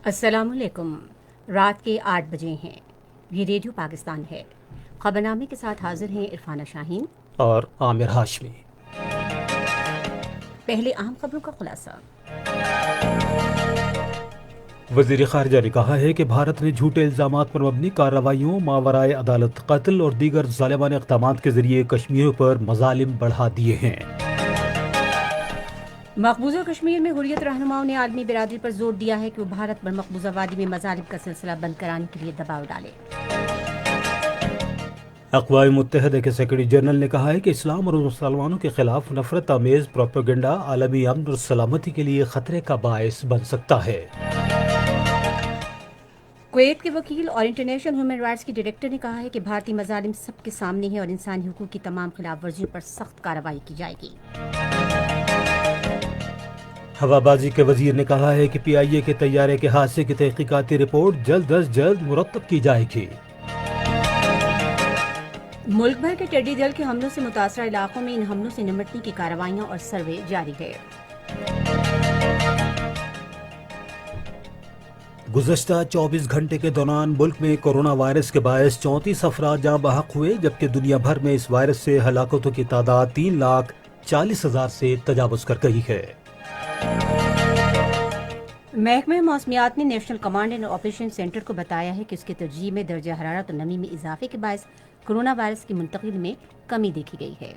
السلام علیکم۔ رات کے 8 بجے ہیں۔ یہ ریڈیو پاکستان ہے۔ خبرنامے کے ساتھ حاضر ہیں عرفانہ شاہین اور عامر ہاشمی۔ پہلے اہم خبروں کا خلاصہ۔ وزیر خارجہ نے کہا ہے کہ بھارت نے جھوٹے الزامات پر مبنی کارروائیوں، ماورائے عدالت قتل اور دیگر ظالمانہ اقدامات کے ذریعے کشمیریوں پر مظالم بڑھا دیے ہیں۔ مقبوضہ کشمیر میں حریت رہنماؤں نے عالمی برادری پر زور دیا ہے کہ وہ بھارت پر مقبوضہ وادی میں مظالم کا سلسلہ بند کرانے کے لیے دباؤ ڈالے۔ اقوام متحدہ کے سیکرٹری جنرل نے کہا ہے کہ اسلام اور مسلمانوں کے خلاف نفرت آمیز پروپیگنڈا عالمی امن اور سلامتی کے لیے خطرے کا باعث بن سکتا ہے۔ کویت کے وکیل اور انٹرنیشنل ہیومن رائٹس کی ڈائریکٹر نے کہا ہے کہ بھارتی مظالم سب کے سامنے ہیں اور انسانی حقوق کی تمام خلاف ورزیوں پر سخت کارروائی کی جائے گی۔ ہوا بازی کے وزیر نے کہا ہے کہ پی آئی اے کے طیارے کے حادثے کی تحقیقاتی رپورٹ جلد از جلد مرتب کی جائے گی۔ ملک بھر کے ٹڈی دل کے حملوں سے متاثرہ علاقوں میں ان حملوں سے نمٹنے کی کارروائیاں اور سروے جاری ہے۔ گزشتہ 24 گھنٹے کے دوران ملک میں کورونا وائرس کے باعث 34 افراد جاں بحق ہوئے، جبکہ دنیا بھر میں اس وائرس سے ہلاکتوں کی تعداد 3,40,000 سے تجاوز کر گئی ہے۔ محکمہ موسمیات نے national command and operation centre کو بتایا ہے کہ اس کے ترجیح میں درجہ حرارت اور نمی میں اضافے کے باعث کورونا وائرس کی منتقلی میں کمی دیکھی گئی ہے۔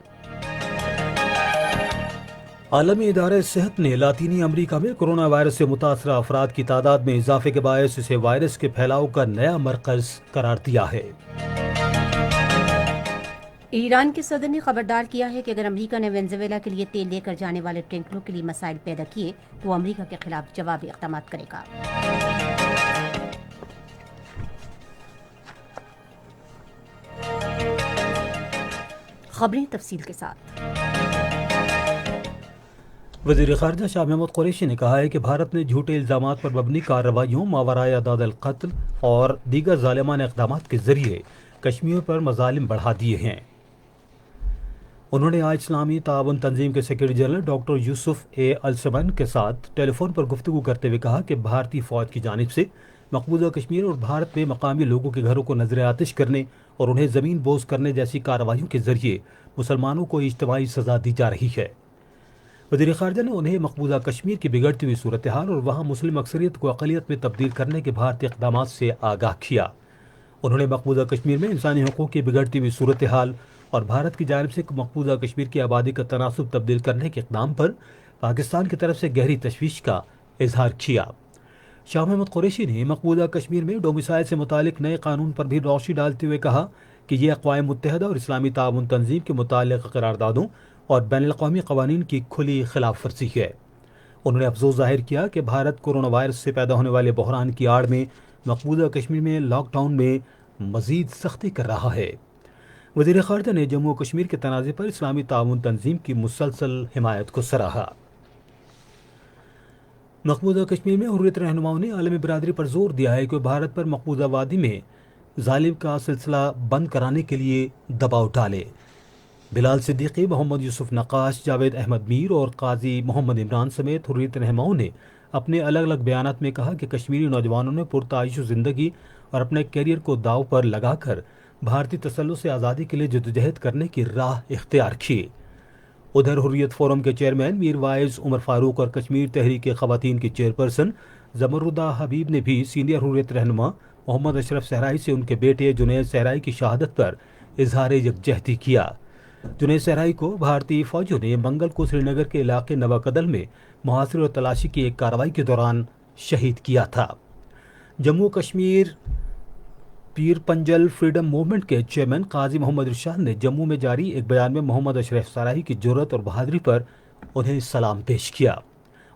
عالمی ادارہ صحت نے لاطینی امریکہ میں کورونا وائرس سے متاثرہ افراد کی تعداد میں اضافے کے باعث اسے وائرس کے پھیلاؤ کا نیا مرکز قرار دیا ہے۔ ایران کے صدر نے خبردار کیا ہے کہ اگر امریکہ نے وینزویلا کے لیے تیل لے کر جانے والے ٹینکروں کے لیے مسائل پیدا کیے تو وہ امریکہ کے خلاف جوابی اقدامات کرے گا۔ خبریں تفصیل کے ساتھ۔ وزیر خارجہ شاہ محمود قریشی نے کہا ہے کہ بھارت نے جھوٹے الزامات پر مبنی کارروائیوں، ماورائے عدالت قتل اور دیگر ظالمانہ اقدامات کے ذریعے کشمیریوں پر مظالم بڑھا دیے ہیں۔ انہوں نے آج اسلامی تعاون تنظیم کے سیکرٹری جنرل ڈاکٹر یوسف اے السمن کے ساتھ ٹیلی فون پر گفتگو کرتے ہوئے کہا کہ بھارتی فوج کی جانب سے مقبوضہ کشمیر اور بھارت میں مقامی لوگوں کے گھروں کو نظر آتش کرنے اور انہیں زمین بوز کرنے جیسی کارروائیوں کے ذریعے مسلمانوں کو اجتماعی سزا دی جا رہی ہے۔ وزیر خارجہ نے انہیں مقبوضہ کشمیر کی بگڑتی ہوئی صورتحال اور وہاں مسلم اکثریت کو اقلیت میں تبدیل کرنے کے بھارتی اقدامات سے آگاہ کیا۔ انہوں نے مقبوضہ کشمیر میں انسانی حقوق کی بگڑتی ہوئی صورتحال اور بھارت کی جانب سے مقبوضہ کشمیر کی آبادی کا تناسب تبدیل کرنے کے اقدام پر پاکستان کی طرف سے گہری تشویش کا اظہار کیا۔ شاہ محمود قریشی نے مقبوضہ کشمیر میں ڈومیسائل سے متعلق نئے قانون پر بھی روشنی ڈالتے ہوئے کہا کہ یہ اقوام متحدہ اور اسلامی تعاون تنظیم کے متعلق قراردادوں اور بین الاقوامی قوانین کی کھلی خلاف ورزی ہے۔ انہوں نے افسوس ظاہر کیا کہ بھارت کورونا وائرس سے پیدا ہونے والے بحران کی آڑ میں مقبوضہ کشمیر میں لاک ڈاؤن میں مزید سختی کر رہا ہے۔ وزیر خارجہ نے جموں و کشمیر کے تنازع پر اسلامی تعاون تنظیم کی مسلسل حمایت کو سراہا۔ مقبوضہ کشمیر میں حریت رہنماؤں نے عالمی برادری پر زور دیا ہے کہ بھارت پر مقبوضہ وادی میں ظالم کا سلسلہ بند کرانے کے لیے دباؤ ڈالے۔ بلال صدیقی، محمد یوسف نقاش، جاوید احمد میر اور قاضی محمد عمران سمیت حریت رہنماؤں نے اپنے الگ الگ بیانات میں کہا کہ کشمیری نوجوانوں نے پرتعیش زندگی اور اپنے کیریئر کو داؤ پر لگا کر بھارتی تسلط سے آزادی کے لیے جدوجہد کرنے کی راہ اختیار کی۔ ادھر حریت فورم کے چیئرمین میر وائز عمر فاروق اور کشمیر تحریک خواتین کی چیئرپرسن زمردہ حبیب نے بھی سینئر حریت رہنما محمد اشرف صحرائی سے ان کے بیٹے جنید صحرائی کی شہادت پر اظہار یکجہتی کیا۔ جنید صحرائی کو بھارتی فوجیوں نے منگل کو سری نگر کے علاقے نواکدل میں محاصرے اور تلاشی کی ایک کارروائی کے دوران شہید کیا تھا۔ جموں کشمیر پیر پنجل فریڈم موومنٹ کے چیئرمین قاضی محمد ارشاد نے جموں میں جاری ایک بیان میں محمد اشرف صحرائی کی جرأت اور بہادری پر انہیں سلام پیش کیا۔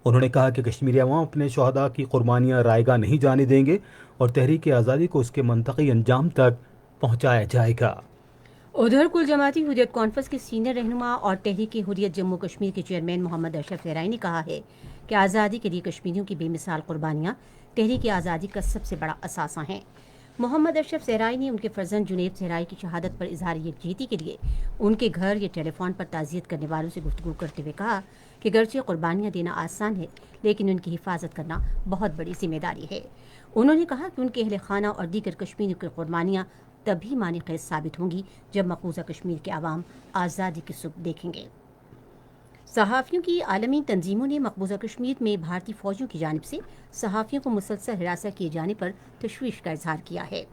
انہوں نے کہا کہ کشمیری عوام اپنے شہداء کی قربانیاں رائیگاں نہیں جانے دیں گے اور تحریک آزادی کو اس کے منطقی انجام تک پہنچایا جائے گا۔ ادھر کل جماعتی حریت کانفرنس کے سینئر رہنما اور تحریک حریت جموں کشمیر کے چیئرمین محمد اشرف صحرائی نے کہا ہے کہ آزادی کے لیے کشمیریوں کی بے مثال قربانیاں تحریک آزادی کا سب سے بڑا اثاثہ ہیں۔ محمد اشرف صحرائی نے ان کے فرزند جنید صحرائی کی شہادت پر اظہار یکجہتی کے لیے ان کے گھر یا ٹیلی فون پر تعزیت کرنے والوں سے گفتگو کرتے ہوئے کہا کہ گرچہ قربانیاں دینا آسان ہے لیکن ان کی حفاظت کرنا بہت بڑی ذمہ داری ہے۔ انہوں نے کہا کہ ان کے اہل خانہ اور دیگر کشمیریوں کی قربانیاں تبھی معنی خیز ثابت ہوں گی جب مقبوضہ کشمیر کے عوام آزادی کی صبح دیکھیں گے۔ صحافیوں کی عالمی تنظیموں نے مقبوضہ کشمیر میں بھارتی فوجیوں کی جانب سے صحافیوں کو مسلسل ہراساں کیے جانے پر تشویش کا اظہار کیا ہے۔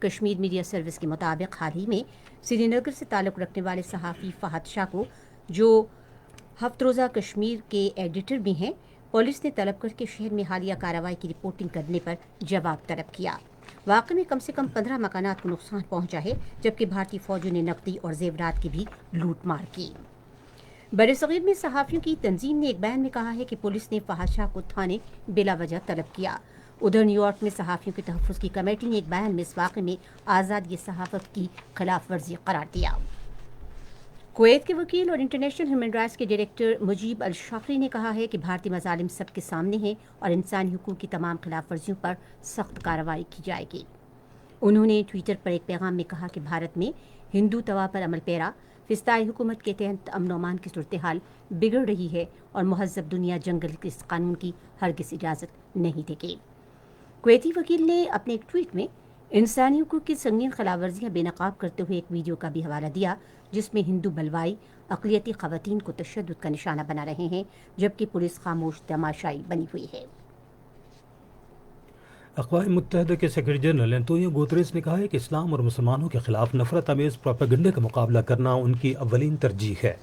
کشمیر میڈیا سروس کے مطابق حال ہی میں سری نگر سے تعلق رکھنے والے صحافی فہد شاہ کو، جو ہفت روزہ کشمیر کے ایڈیٹر بھی ہیں، پولیس نے طلب کر کے شہر میں حالیہ کارروائی کی رپورٹنگ کرنے پر جواب طلب کیا۔ واقعے میں کم سے کم 15 مکانات کو نقصان پہنچا ہے، جبکہ بھارتی فوجوں نے نقدی اور زیورات کی بھی لوٹ مار کی۔ برصغیر میں صحافیوں کی تنظیم نے ایک بیان میں کہا ہے کہ پولیس نے فہد شاہ کو تھانے بلا وجہ طلب کیا۔ ادھر نیو یارک میں صحافیوں کے تحفظ کی کمیٹی نے ایک بیان میں اس واقعے میں آزادی صحافت کی خلاف ورزی قرار دیا۔ کویت کے وکیل اور انٹرنیشنل ہیومن رائٹس کے ڈائریکٹر مجیب الشافری نے کہا ہے کہ بھارتی مظالم سب کے سامنے ہیں اور انسانی حقوق کی تمام خلاف ورزیوں پر سخت کارروائی کی جائے گی۔ انہوں نے ٹویٹر پر ایک پیغام میں کہا کہ بھارت میں ہندو توا پر عمل پیرا فسطائی حکومت کے تحت امن و امان کی صورتحال بگڑ رہی ہے اور مہذب دنیا جنگل کے اس قانون کی ہرگز اجازت نہیں دے گی۔ کویتی وکیل نے اپنے ایک ٹویٹ میں انسانی حقوق کی سنگین خلاف ورزیاں بے نقاب کرتے ہوئے ایک ویڈیو کا بھی حوالہ دیا جس میں ہندو بلوائی اقلیتی خواتین کو تشدد کا نشانہ بنا رہے ہیں، جبکہ پولیس خاموش تماشائی بنی ہوئی ہے۔ اقوام متحدہ کے سیکرٹری جنرل انتونیو گوتریس نے کہا ہے کہ اسلام اور مسلمانوں کے خلاف نفرت آمیز پروپیگنڈے کا مقابلہ کرنا ان کی اولین ترجیح ہے۔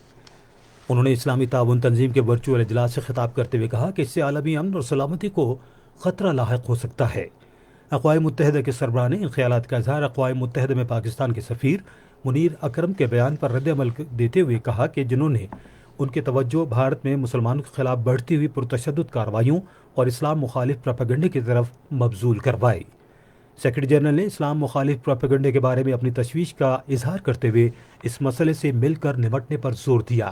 انہوں نے اسلامی تعاون تنظیم کے ورچوئل اجلاس سے خطاب کرتے ہوئے کہا کہ اس سے عالمی امن اور سلامتی کو خطرہ لاحق ہو سکتا ہے۔ اقوام متحدہ کے سربراہ نے ان خیالات کا اظہار اقوام متحدہ میں پاکستان کے سفیر منیر اکرم کے بیان پر رد عمل دیتے ہوئے کہا کہ جنہوں نے ان کی توجہ بھارت میں مسلمانوں کے خلاف بڑھتی ہوئی پرتشدد کارروائیوں اور اسلام مخالف پروپیگنڈے کی طرف مبذول کروائی۔ سیکرٹری جنرل نے اسلام مخالف پروپیگنڈے کے بارے میں اپنی تشویش کا اظہار کرتے ہوئے اس مسئلے سے مل کر نمٹنے پر زور دیا۔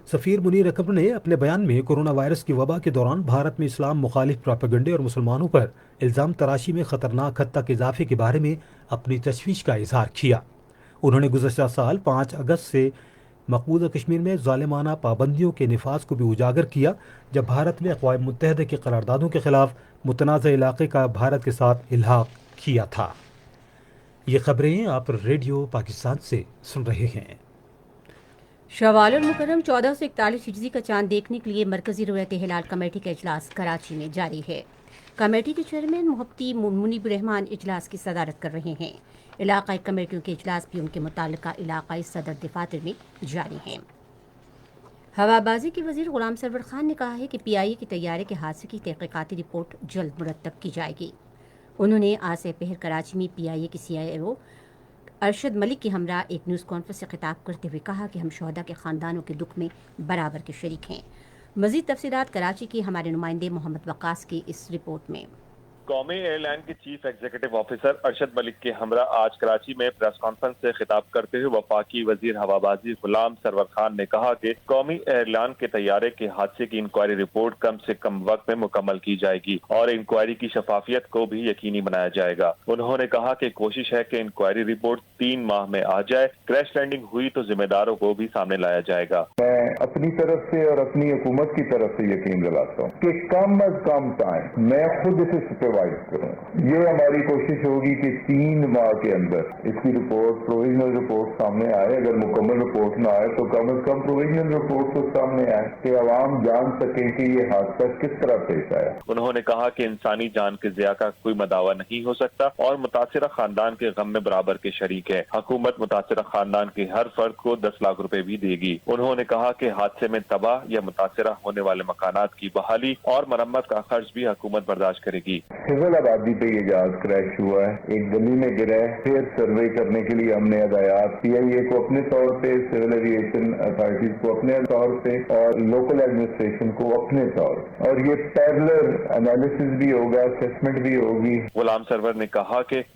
سفیر منیر اکرم نے اپنے بیان میں کورونا وائرس کی وبا کے دوران بھارت میں اسلام مخالف پروپیگنڈے اور مسلمانوں پر الزام تراشی میں خطرناک حد تک اضافے کے بارے میں اپنی تشویش کا اظہار کیا۔ انہوں نے گزشتہ سال 5 اگست سے مقبوضہ کشمیر میں ظالمانہ پابندیوں کے نفاذ کو بھی اجاگر کیا، جب بھارت نے اقوام متحدہ کی قراردادوں کے خلاف متنازع علاقے کا بھارت کے ساتھ الحاق کیا تھا۔ یہ خبریں آپ ریڈیو پاکستان سے سن رہے ہیں۔ شوال المکرم 1441 ہجری کا چاند دیکھنے کے لیے مرکزی رویت ہلال کمیٹی کا اجلاس کراچی میں جاری ہے۔ کمیٹی کے چیئرمین مفتی منیب الرحمان اجلاس کی صدارت کر رہے ہیں۔ علاقائی کمیٹیوں کے اجلاس بھی ان کے متعلقہ علاقائی صدر دفاتر میں جاری ہیں۔ ہوابازی کے وزیر غلام سرور خان نے کہا ہے کہ پی آئی اے کے طیارے کے حادثے کی تحقیقاتی رپورٹ جلد مرتب کی جائے گی۔ انہوں نے آج سے پہر کراچی میں پی آئی اے کے سی آئی او ارشد ملک کے ہمراہ ایک نیوز کانفرنس سے خطاب کرتے ہوئے کہا کہ ہم شہداء کے خاندانوں کے دکھ میں برابر کے شریک ہیں۔ مزید تفصیلات کراچی کے ہمارے نمائندے محمد وقاص کی اس رپورٹ میں۔ قومی ایئر لائن کے chief executive officer Arshad Malik کے ہمراہ آج کراچی میں پریس کانفرنس سے خطاب کرتے ہوئے وفاقی وزیر ہوابازی غلام سرور خان نے کہا کہ قومی ایئر لائن کے طیارے کے حادثے کی انکوائری رپورٹ کم سے کم وقت میں مکمل کی جائے گی اور انکوائری کی شفافیت کو بھی یقینی بنایا جائے گا۔ انہوں نے کہا کہ کوشش ہے کہ انکوائری رپورٹ 3 ماہ میں آ جائے، کریش لینڈنگ ہوئی تو ذمہ داروں کو بھی سامنے لایا جائے گا۔ میں اپنی طرف سے اور اپنی حکومت کی طرف سے یقین دلاتا ہوں کہ کم از کم ٹائم میں خود اسے سپروائز کروں۔ یہ ہماری کوشش ہوگی کہ 3 ماہ کے اندر اس کی رپورٹ پروویژنل رپورٹ سامنے آئے۔ اگر مکمل رپورٹ نہ آئے تو کم از کم پروویژنل رپورٹ تو سامنے آئے کہ عوام جان سکے کہ یہ حادثہ کس طرح پیش آیا۔ انہوں نے کہا کہ انسانی جان کے ضیاع کا کوئی مداوع نہیں ہو سکتا اور متاثرہ خاندان کے غم میں برابر کے شریک ہے۔ حکومت متاثرہ خاندان کے ہر فرد کو 10 لاکھ روپے بھی دے گی۔ انہوں نے کہا کہ حادثے میں تباہ یا متاثرہ ہونے والے مکانات کی بحالی اور مرمت کا خرچ بھی حکومت برداشت کرے گی۔ سول آبادی پہ یہ جہاز کریش ہوا ہے، ایک گلی میں گرا ہے، پھر سروے کرنے کے لیے ہم نے ہدایات پی آئی اے کو اپنے طور پہ، سول ایویشن اتھارٹیز کو اپنے طور پہ اور لوکل ایڈمنسٹریشن کو اپنے طور، اور یہ پیرلر انالیسس بھی ہوگا، اسیسمنٹ بھی ہوگی۔ غلام سرور نے کہا کہ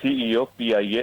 CEO PIA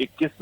21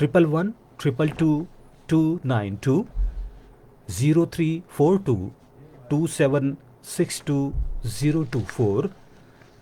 111 222 292, 0342 2762 024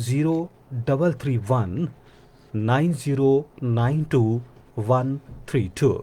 0331 9092 132।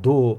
2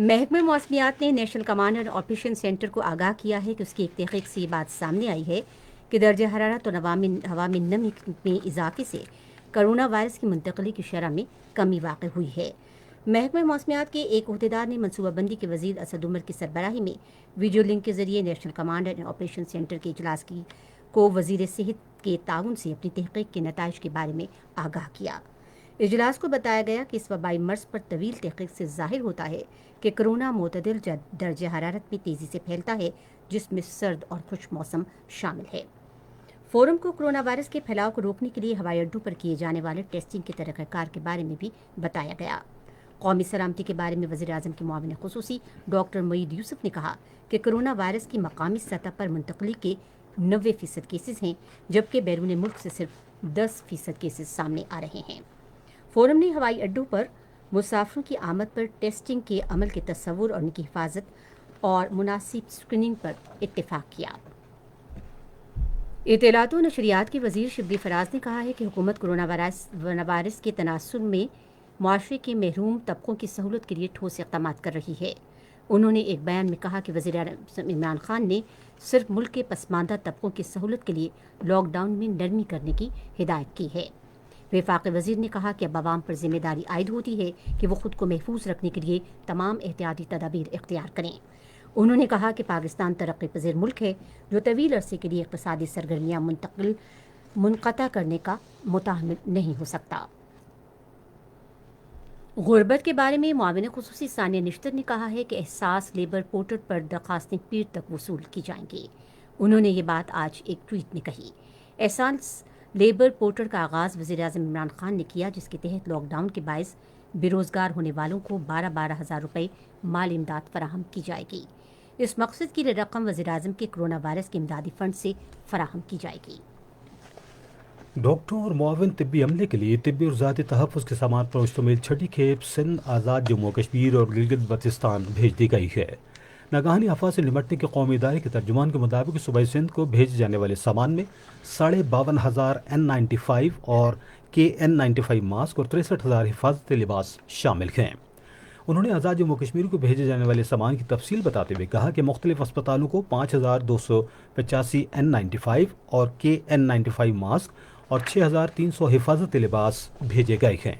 محکمہ موسمیات نے national command and operation centre کو آگاہ کیا ہے کہ اس کی ایک تحقیق سے یہ بات سامنے آئی ہے کہ درجہ حرارت اور ہوا میں نمی میں اضافے سے کرونا وائرس کی منتقلی کی شرح میں کمی واقع ہوئی ہے۔ محکمہ موسمیات کے ایک عہدیدار نے منصوبہ بندی کے وزیر اسد عمر کی سربراہی میں ویڈیو لنک کے ذریعے national command and operation centre کے اجلاس کو وزیر صحت کے تعاون سے اپنی تحقیق کے نتائج کے بارے میں آگاہ کیا۔ اجلاس کو بتایا گیا کہ اس وبائی مرض پر طویل تحقیق سے ظاہر ہوتا ہے کہ کرونا معتدل درجہ حرارت میں تیزی سے پھیلتا ہے، جس میں سرد اور خشک موسم شامل ہے۔ فورم کو کرونا وائرس کے پھیلاؤ کو روکنے کے لیے ہوائی اڈوں پر کیے جانے والے ٹیسٹنگ کے طریقہ کار کے بارے میں بھی بتایا گیا۔ قومی سلامتی کے بارے میں وزیر اعظم کے معاون خصوصی ڈاکٹر معید یوسف نے کہا کہ کرونا وائرس کی مقامی سطح پر منتقلی کے 90% کیسز ہیں، جبکہ بیرون ملک سے صرف 10% کیسز سامنے آ رہے ہیں۔ فورم نے ہوائی اڈوں پر مسافروں کی آمد پر ٹیسٹنگ کے عمل کے تصور اور ان کی حفاظت اور مناسب اسکریننگ پر اتفاق کیا۔ اطلاعات و نشریات کے وزیر شبلی فراز نے کہا ہے کہ حکومت کرونا وائرس کے تناسب میں معاشرے کے محروم طبقوں کی سہولت کے لیے ٹھوس اقدامات کر رہی ہے۔ انہوں نے ایک بیان میں کہا کہ وزیر اعظم عمران خان نے صرف ملک کے پسماندہ طبقوں کی سہولت کے لیے لاک ڈاؤن میں نرمی کرنے کی ہدایت کی ہے۔ وفاقی وزیر نے کہا کہ اب عوام پر ذمہ داری عائد ہوتی ہے کہ وہ خود کو محفوظ رکھنے کے لیے تمام احتیاطی تدابیر اختیار کریں۔ انہوں نے کہا کہ پاکستان ترقی پذیر ملک ہے جو طویل عرصے کے لیے اقتصادی سرگرمیاں منقطع کرنے کا متحمل نہیں ہو سکتا۔ غربت کے بارے میں معاون خصوصی ثانیہ نشتر نے کہا ہے کہ احساس لیبر پورٹل پر درخواستیں پیر تک وصول کی جائیں گی۔ انہوں نے یہ بات آج ایک ٹویٹ میں کہی۔ احساس لیبر پورٹل کا آغاز وزیر اعظم عمران خان نے کیا، جس کے تحت لاک ڈاؤن کے باعث بے روزگار ہونے والوں کو 12,000 روپے مالی امداد فراہم کی جائے گی۔ اس مقصد کی رقم وزیر اعظم کے کرونا وائرس کے امدادی فنڈ سے فراہم کی جائے گی۔ ڈاکٹروں اور معاون طبی عملے کے لیے طبی اور ذاتی تحفظ کے سامان پر مشتمل چھٹی کھیپ سندھ، آزاد جموں و کشمیر اور گلگت بلتستان بھیج دی گئی ہے۔ ناگہانی آفات سے نمٹنے کے قومی ادارے کے ترجمان کے مطابق صوبہ سندھ کو بھیجے جانے والے سامان میں 52,500 N95 اور KN95 ماسک اور 63,000 حفاظتی لباس شامل ہیں۔ انہوں نے آزاد جموں و کشمیر کو بھیجے جانے والے سامان کی تفصیل بتاتے ہوئے کہا کہ مختلف اسپتالوں کو 5,285 N95 اور KN95 ماسک اور 6,300 حفاظتی لباس بھیجے گئے ہیں۔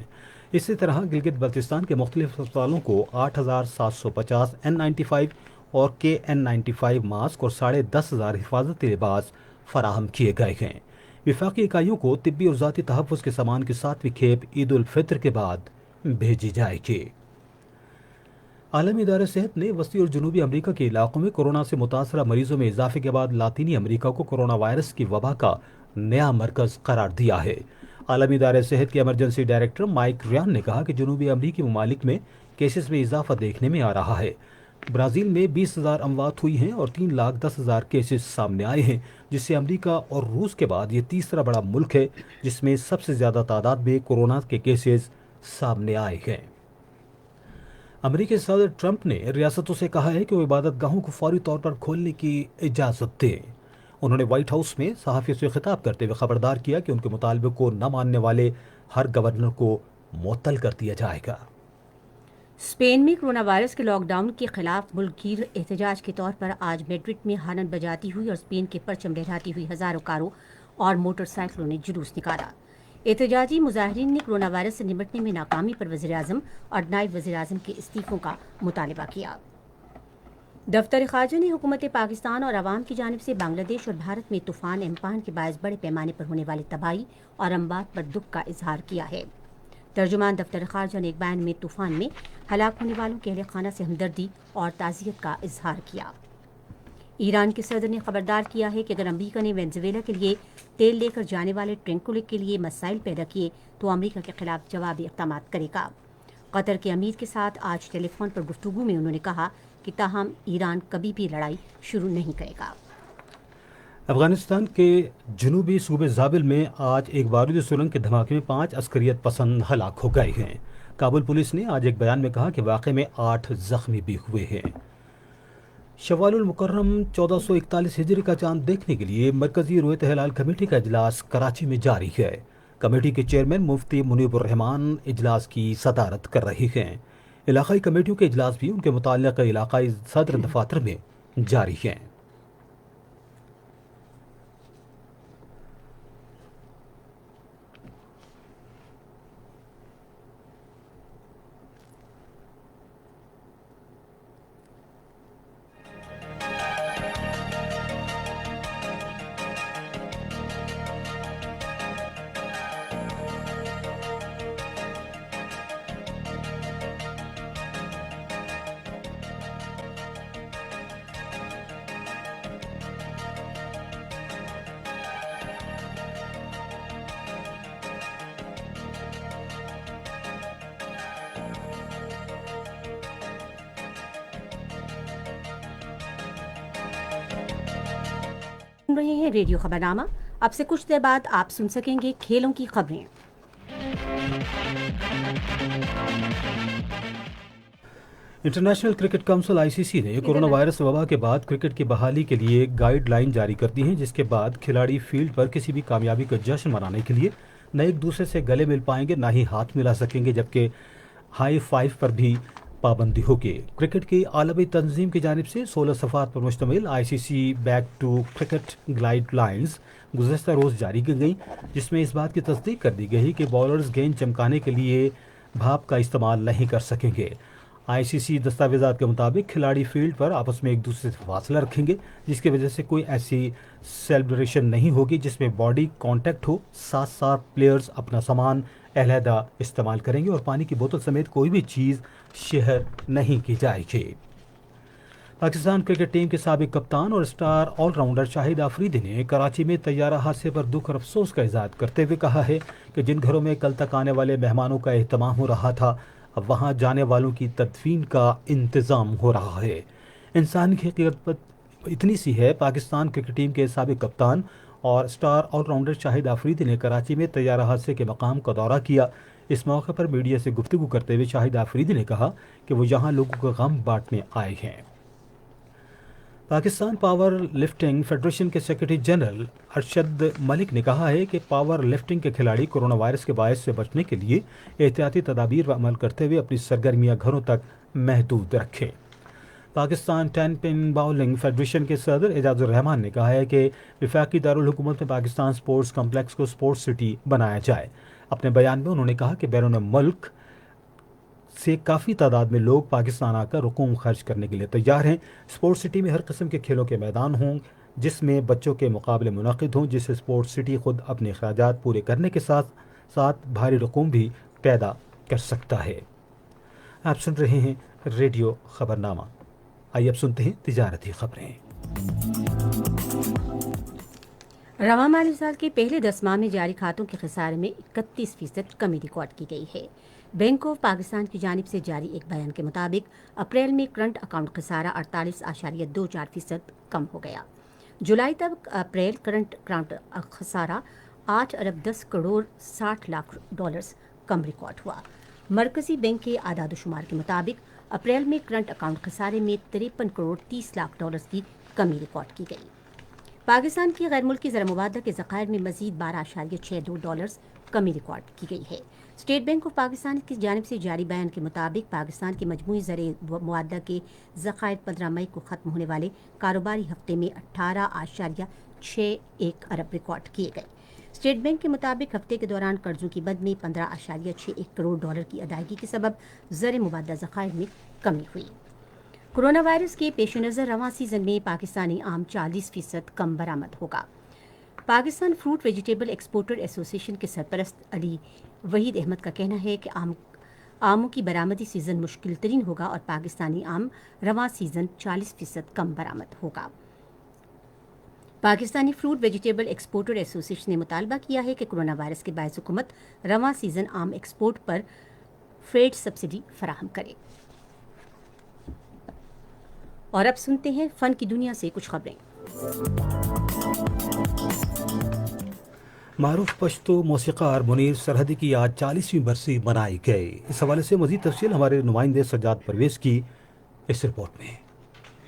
اسی طرح گلگت بلتستان کے مختلف اسپتالوں کو 8,750 N95 اور KN95 ماسک اور 10,500 حفاظتی لباس فراہم کیے گئے ہیں۔ وفاقی اکائیوں کو طبی اور ذاتی تحفظ کے سامان کی 7ویں کھیپ عید الفطر کے بعد بھیجی جائے گی۔ عالمی ادارہ صحت نے وسطی اور جنوبی امریکہ کے علاقوں میں کورونا سے متاثرہ مریضوں میں اضافے کے بعد لاطینی امریکہ کو کورونا وائرس کی وبا کا نیا مرکز قرار دیا ہے۔ عالمی ادارہ صحت کے ایمرجنسی ڈائریکٹر مائک ریان نے کہا کہ جنوبی امریکی ممالک میں کیسز میں اضافہ دیکھنے میں آ رہا ہے۔ برازیل میں 20,000 اموات ہوئی ہیں اور 3,10,000 کیسز سامنے آئے ہیں، جس سے امریکہ اور روس کے بعد یہ تیسرا بڑا ملک ہے جس میں سب سے زیادہ تعداد میں کورونا کے کیسز سامنے آئے ہیں۔ امریکی صدر ٹرمپ نے ریاستوں سے کہا ہے کہ وہ عبادت گاہوں کو فوری طور پر کھولنے کی اجازت دیں۔ انہوں نے وائٹ ہاؤس میں صحافیوں سے خطاب کرتے ہوئے خبردار کیا کہ ان کے مطالبے کو نہ ماننے والے ہر گورنر کو معطل کر دیا جائے گا۔ اسپین میں کرونا وائرس کے لاک ڈاؤن کے خلاف ملک گیر احتجاج کے طور پر آج میڈرڈ میں ہارن بجاتی ہوئی اور اسپین کے پرچم لہراتی ہوئی ہزاروں کاروں اور موٹر سائیکلوں نے جلوس نکالا۔ احتجاجی مظاہرین نے کرونا وائرس سے نمٹنے میں ناکامی پر وزیر اعظم اور نائب وزیر اعظم کے استعفوں کا مطالبہ کیا۔ دفتر خارجہ نے حکومت پاکستان اور عوام کی جانب سے بنگلہ دیش اور بھارت میں طوفان امپان کے باعث بڑے پیمانے پر ہونے والی تباہی اور اموات پر دکھ کا اظہار کیا ہے۔ ترجمان دفتر خارجہ نے ایک بیان میں طوفان میں ہلاک ہونے والوں کے اہل خانہ سے ہمدردی اور تعزیت کا اظہار کیا۔ ایران کے صدر نے خبردار کیا ہے کہ اگر امریکہ نے وینزویلا کے لیے تیل لے کر جانے والے ٹینکروں کے لیے مسائل پیدا کیے تو امریکہ کے خلاف جوابی اقدامات کرے گا۔ قطر کے امیر کے ساتھ آج ٹیلی فون پر گفتگو میں انہوں نے کہا کہ تاہم ایران کبھی بھی لڑائی شروع نہیں کرے گا۔ افغانستان کے جنوبی صوبے زابل میں آج ایک بارودی سرنگ کے دھماکے میں 5 عسکریت پسند ہلاک ہو گئے ہیں۔ کابل پولیس نے آج ایک بیان میں کہا کہ واقعے میں 8 زخمی بھی ہوئے ہیں۔ شوال المکرم 1441 ہجری کا چاند دیکھنے کے لیے مرکزی رویت ہلال کمیٹی کا اجلاس کراچی میں جاری ہے۔ کمیٹی کے چیئرمین مفتی منیب الرحمان اجلاس کی صدارت کر رہے ہیں۔ علاقائی کمیٹیوں کے اجلاس بھی ان کے متعلقہ علاقائی صدر دفاتر میں جاری ہیں۔ سن رہے ہیں ریڈیو خبرنامہ۔ اب سے کچھ دیر بعد آپ سن سکیں گے کھیلوں کی خبریں۔ انٹرنیشنل کرکٹ کونسل ICC نے کورونا وائرس وبا کے بعد کرکٹ کی بحالی کے لیے گائیڈ لائن جاری کر دی ہیں، جس کے بعد کھلاڑی فیلڈ پر کسی بھی کامیابی کا جشن منانے کے لیے نہ ایک دوسرے سے گلے مل پائیں گے، نہ ہی ہاتھ ملا سکیں گے، جبکہ ہائی فائیو پر بھی پابندی ہوگی۔ کرکٹ کی عالمی تنظیم کی جانب سے 16 صفحات پر مشتمل ICC back to cricket guidelines گزشتہ روز جاری کی گئیں، جس میں اس بات کی تصدیق کر دی گئی کہ بالرز گیند چمکانے کے لیے بھاپ کا استعمال نہیں کر سکیں گے۔ ICC دستاویزات کے مطابق کھلاڑی فیلڈ پر آپس میں ایک دوسرے سے فاصلہ رکھیں گے، جس کی وجہ سے کوئی ایسی سیلیبریشن نہیں ہوگی جس میں باڈی کانٹیکٹ ہو۔ ساتھ ساتھ پلیئرز اپنا سامان علیحدہ استعمال کریں گے اور پانی کی بوتل سمیت کوئی بھی چیز شیئر نہیں کی جائے گی۔ پاکستان کرکٹ ٹیم کے سابق کپتان اور اسٹار آل راؤنڈر شاہد آفریدی نے کراچی میں طیارہ حادثے پر دکھ اور افسوس کا اظہار کرتے ہوئے کہا ہے کہ جن گھروں میں کل تک آنے والے مہمانوں کا اہتمام ہو رہا تھا، اب وہاں جانے والوں کی تدفین کا انتظام ہو رہا ہے۔ انسان کی حقیقت اتنی سی ہے۔ پاکستان کرکٹ ٹیم کے سابق کپتان اور اسٹار آل راؤنڈر شاہد آفریدی نے کراچی میں طیارہ حادثے کے مقام کا دورہ کیا۔ اس موقع پر میڈیا سے گفتگو کرتے ہوئے شاہد آفریدی نے کہا کہ وہ یہاں لوگوں کا غم بانٹنے آئے ہیں۔ پاکستان پاور لفٹنگ فیڈریشن کے سیکرٹری جنرل ارشد ملک نے کہا ہے کہ پاور لفٹنگ کے کھلاڑی کورونا وائرس کے باعث سے بچنے کے لیے احتیاطی تدابیر پر عمل کرتے ہوئے اپنی سرگرمیاں گھروں تک محدود رکھیں۔ پاکستان 10 پن باؤلنگ فیڈریشن کے صدر اعجاز الرحمان نے کہا ہے کہ وفاقی دارالحکومت میں پاکستان سپورٹس کمپلیکس کو سپورٹس سٹی بنایا جائے۔ اپنے بیان میں انہوں نے کہا کہ بیرون ملک سے کافی تعداد میں لوگ پاکستان آ کر رقوم خرچ کرنے کے لیے تیار ہیں۔ سپورٹس سٹی میں ہر قسم کے کھیلوں کے میدان ہوں، جس میں بچوں کے مقابلے منعقد ہوں، جس سے سپورٹس سٹی خود اپنے اخراجات پورے کرنے کے ساتھ ساتھ بھاری رقوم بھی پیدا کر سکتا ہے۔ آپ سن رہے ہیں ریڈیو خبرنامہ۔ آئیے اب سنتے ہیں تجارتی خبریں۔ رواں مالی سال کے پہلے 10 ماہ میں جاری کھاتوں کے خسارے میں 31% کمی ریکارڈ کی گئی ہے۔ بینک آف پاکستان کی جانب سے جاری ایک بیان کے مطابق اپریل میں کرنٹ اکاؤنٹ خسارہ 48.24% کم ہو گیا۔ جولائی تک اپریل کرنٹ اکاؤنٹ خسارہ 8 ارب 10 کروڑ 60 لاکھ ڈالرز کم ریکارڈ ہوا۔ مرکزی بینک کے اعداد و شمار کے مطابق اپریل میں کرنٹ اکاؤنٹ خسارے میں 53 کروڑ 30 لاکھ ڈالرز کی کمی ریکارڈ کی گئی۔ پاکستان کی غیر ملکی زر مبادلہ کے ذخائر میں مزید 12.62 ڈالرز کمی ریکارڈ کی گئی ہے۔ اسٹیٹ بینک آف پاکستان کی جانب سے جاری بیان کے مطابق پاکستان کے مجموعی زر مبادلہ کے ذخائر 15 مئی کو ختم ہونے والے کاروباری ہفتے میں 18.61 ارب ریکارڈ کیے گئے۔ اسٹیٹ بینک کے مطابق ہفتے کے دوران قرضوں کی مد میں 15.61 کروڑ ڈالر کی ادائیگی کے سبب زر مبادلہ ذخائر میں کمی ہوئی۔ کورونا وائرس کے پیش نظر رواں سیزن میں پاکستانی آم 40% کم برآمد ہوگا۔ پاکستان فروٹ ویجیٹیبل ایکسپورٹر ایسوسی ایشن کے سرپرست علی وحید احمد کا کہنا ہے کہ آموں کی برآمدی سیزن مشکل ترین ہوگا اور پاکستانی آم رواں سیزن 40% کم برآمد ہوگا۔ پاکستانی فروٹ ویجیٹیبل ایکسپورٹر ایسوسی ایشن نے مطالبہ کیا ہے کہ کورونا وائرس کے باعث حکومت رواں سیزن آم ایکسپورٹ پر فریٹ سبسڈی فراہم کرے۔ اور اب سنتے ہیں فن کی دنیا سے کچھ خبریں۔ معروف پشتو موسیقار منیر سرحدی کی آج 40ویں برسی منائی گئی۔ اس حوالے سے مزید تفصیل ہمارے نمائندے سجاد پرویز کی اس رپورٹ میں۔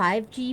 5G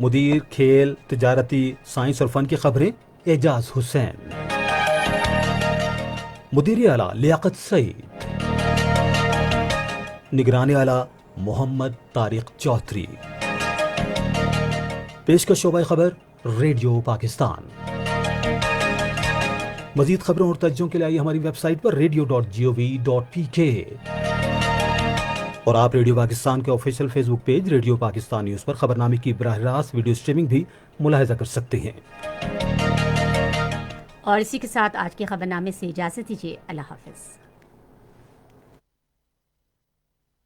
مدیر کھیل، تجارتی، سائنس اور فن کی خبریں اعجاز حسین، مدیر اعلیٰ لیاقت سعید، نگران اعلیٰ محمد طارق چودھری، پیشکش شعبہ خبر ریڈیو پاکستان۔ مزید خبروں اور تجزیوں کے لیے آئیے ہماری ویب سائٹ پر radio.gov.pk، اور آپ ریڈیو پاکستان کے آفیشیل فیس بک پیج ریڈیو پاکستان نیوز پر خبرنامے کی براہ راست ویڈیو اسٹریمنگ بھی ملاحظہ کر سکتے ہیں۔ اور اسی کے ساتھ آج کے خبرنامے سے اجازت دیجیے، اللہ حافظ۔